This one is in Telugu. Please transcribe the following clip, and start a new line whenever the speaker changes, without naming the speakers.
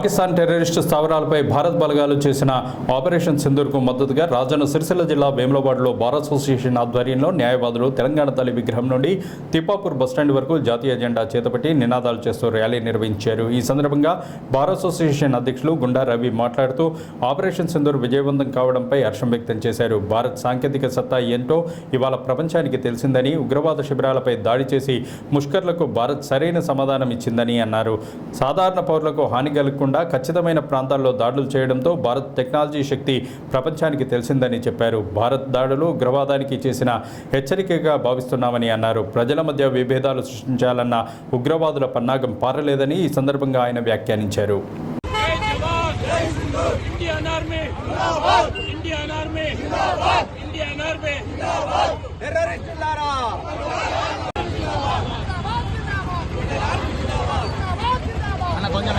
పాకిస్తాన్ టెర్రరిస్టు స్థావరాలపై భారత్ బలగాలు చేసిన ఆపరేషన్ సింధూర్కు మద్దతుగా రాజన్న సిరిసిల్ల జిల్లా వేములవాడలో బార్ అసోసియేషన్ ఆధ్వర్యంలో న్యాయవాదులు తెలంగాణ తల్లి విగ్రహం నుండి తిప్పాపూర్ బస్టాండ్ వరకు జాతీయ జెండా చేతపట్టి నినాదాలు చేస్తూ ర్యాలీ నిర్వహించారు. ఈ సందర్భంగా బార్ అసోసియేషన్ అధ్యక్షులు గుండా రవి మాట్లాడుతూ ఆపరేషన్ సింధూర్ విజయవంతం కావడంపై హర్షం వ్యక్తం చేశారు. భారత్ సాంకేతిక సత్తా ఏంటో ఇవాళ ప్రపంచానికి తెలిసిందని, ఉగ్రవాద శిబిరాలపై దాడి చేసి ముష్కర్లకు భారత్ సరైన సమాధానం ఇచ్చిందని అన్నారు. సాధారణ పౌరులకు హాని కలగకుండా ఖచ్చితమైన ప్రాంతాల్లో దాడులు చేయడంతో భారత్ టెక్నాలజీ శక్తి ప్రపంచానికి తెలిసిందని చెప్పారు. భారత్ దాడులు ఉగ్రవాదానికి చేసిన హెచ్చరికగా భావిస్తున్నామని అన్నారు. ప్రజల మధ్య విభేదాలు సృష్టించాలన్న ఉగ్రవాదుల పన్నాగం పారలేదని ఈ సందర్భంగా ఆయన వ్యాఖ్యానించారు.
కొంచెం